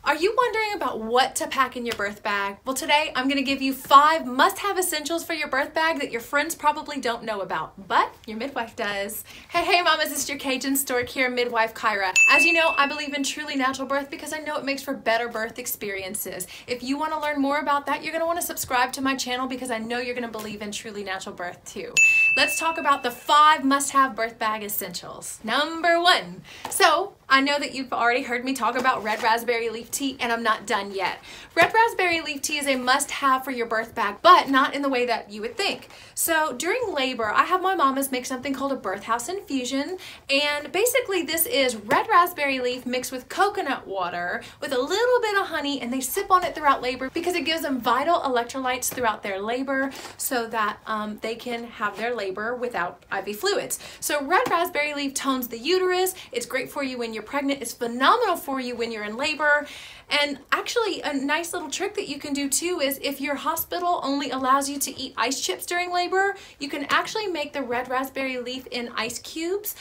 Are you wondering about what to pack in your birth bag? Well, today I'm going to give you 5 must-have essentials for your birth bag that your friends probably don't know about, but your midwife does. Hey mamas, it's your Cajun stork here, Midwife Kyra. As you know, I believe in truly natural birth because I know it makes for better birth experiences. If you want to learn more about that, you're going to want to subscribe to my channel because I know you're going to believe in truly natural birth too. Let's talk about the 5 must-have birth bag essentials. Number 1. So, I know that you've already heard me talk about red raspberry leaf tea, and I'm not done yet. Red raspberry leaf tea is a must-have for your birth bag, but not in the way that you would think. So during labor, I have my mamas make something called a birth house infusion, and basically this is red raspberry leaf mixed with coconut water with a little bit of honey, and they sip on it throughout labor because it gives them vital electrolytes throughout their labor so that they can have their labor without IV fluids. So red raspberry leaf tones the uterus. It's great for you when you're pregnant. It's phenomenal for you when you're in labor. And actually a nice little trick that you can do too is if your hospital only allows you to eat ice chips during labor, you can actually make the red raspberry leaf in ice cubes,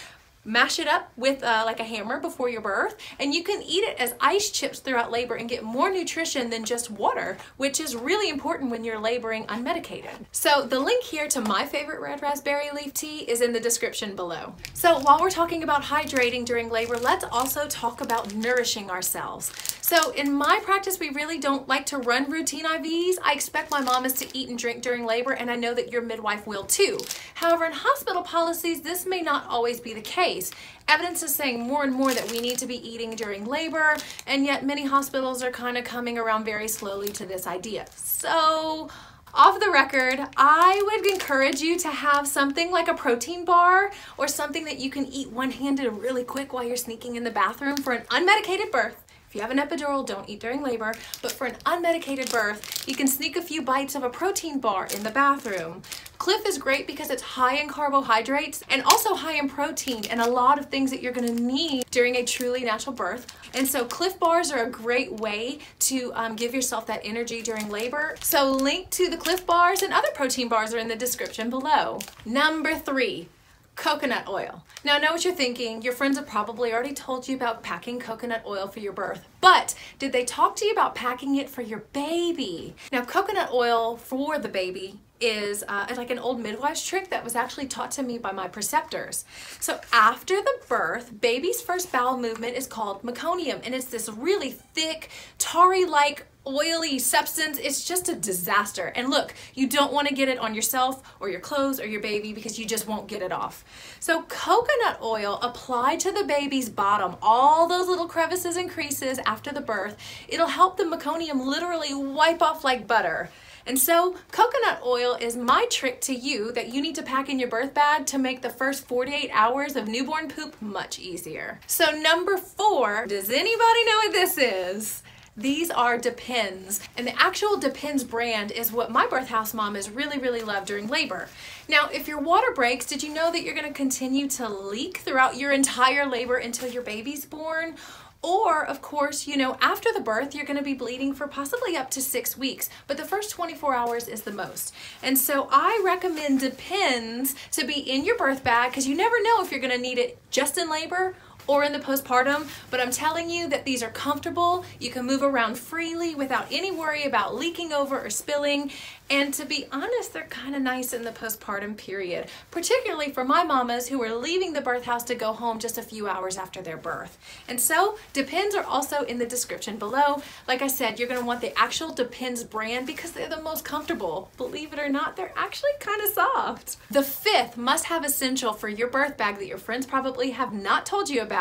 mash it up with like a hammer before your birth, and you can eat it as ice chips throughout labor and get more nutrition than just water, which is really important when you're laboring unmedicated. So the link here to my favorite red raspberry leaf tea is in the description below. So while we're talking about hydrating during labor, let's also talk about nourishing ourselves. So in my practice, we really don't like to run routine IVs. I expect my mamas to eat and drink during labor, and I know that your midwife will too. However, in hospital policies, this may not always be the case. Evidence is saying more and more that we need to be eating during labor, and yet many hospitals are kind of coming around very slowly to this idea. So, off the record, I would encourage you to have something like a protein bar or something that you can eat one-handed really quick while you're sneaking in the bathroom for an unmedicated birth. If you have an epidural, don't eat during labor, but for an unmedicated birth, you can sneak a few bites of a protein bar in the bathroom. Cliff is great because it's high in carbohydrates and also high in protein and a lot of things that you're going to need during a truly natural birth. And so Cliff bars are a great way to give yourself that energy during labor. So link to the Cliff bars and other protein bars are in the description below. Number 3. Coconut oil. Now I know what you're thinking. Your friends have probably already told you about packing coconut oil for your birth, but did they talk to you about packing it for your baby? Now coconut oil for the baby is like an old midwife's trick that was actually taught to me by my preceptors. So after the birth, baby's first bowel movement is called meconium, and it's this really thick, tarry-like oily substance. It's just a disaster. And look, you don't want to get it on yourself or your clothes or your baby because you just won't get it off. So coconut oil applied to the baby's bottom, all those little crevices and creases after the birth, it'll help the meconium literally wipe off like butter. And so coconut oil is my trick to you that you need to pack in your birth bag to make the first 48 hours of newborn poop much easier. So number 4, does anybody know what this is? These are Depends, and the actual Depends brand is what my birth house mamas really loved during labor. Now, if your water breaks, did you know that you're going to continue to leak throughout your entire labor until your baby's born? Or, of course, you know, after the birth, you're going to be bleeding for possibly up to 6 weeks, but the first 24 hours is the most. And so I recommend Depends to be in your birth bag because you never know if you're going to need it just in labor or in the postpartum, but I'm telling you that these are comfortable. You can move around freely without any worry about leaking over or spilling. And to be honest, they're kind of nice in the postpartum period, particularly for my mamas who are leaving the birth house to go home just a few hours after their birth. And so Depends are also in the description below. Like I said, you're going to want the actual Depends brand because they're the most comfortable. Believe it or not, they're actually kind of soft. The 5th must-have essential for your birth bag that your friends probably have not told you about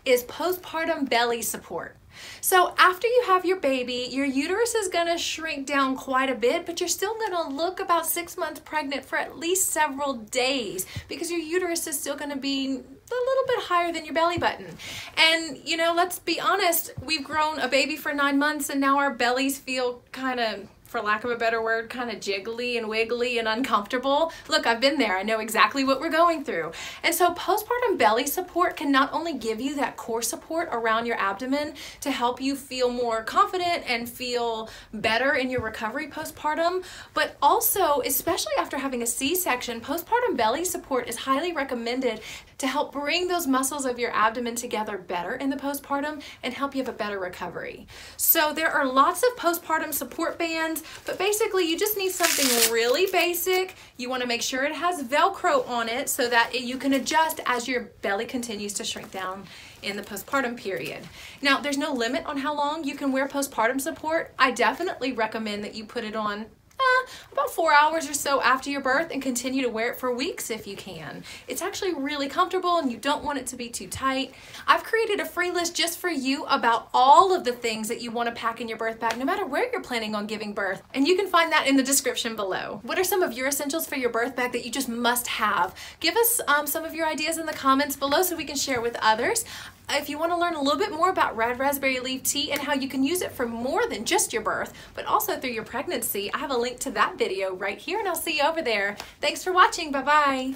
is postpartum belly support. So after you have your baby, your uterus is going to shrink down quite a bit, but you're still going to look about 6 months pregnant for at least several days because your uterus is still going to be a little bit higher than your belly button. And you know, let's be honest, we've grown a baby for 9 months and now our bellies feel kind of for lack of a better word, kind of jiggly and wiggly and uncomfortable. Look, I've been there. I know exactly what we're going through. And so postpartum belly support can not only give you that core support around your abdomen to help you feel more confident and feel better in your recovery postpartum, but also, especially after having a C-section, postpartum belly support is highly recommended to help bring those muscles of your abdomen together better in the postpartum and help you have a better recovery. So there are lots of postpartum support bands, but basically you just need something really basic. You want to make sure it has Velcro on it so that you can adjust as your belly continues to shrink down in the postpartum period. Now, there's no limit on how long you can wear postpartum support. I definitely recommend that you put it on about 4 hours or so after your birth and continue to wear it for weeks if you can. It's actually really comfortable and you don't want it to be too tight. I've created a free list just for you about all of the things that you want to pack in your birth bag, no matter where you're planning on giving birth. And you can find that in the description below. What are some of your essentials for your birth bag that you just must have? Give us some of your ideas in the comments below so we can share with others. If you want to learn a little bit more about red raspberry leaf tea and how you can use it for more than just your birth, but also through your pregnancy, I have a link to that video right here, and I'll see you over there. Thanks for watching. Bye-bye.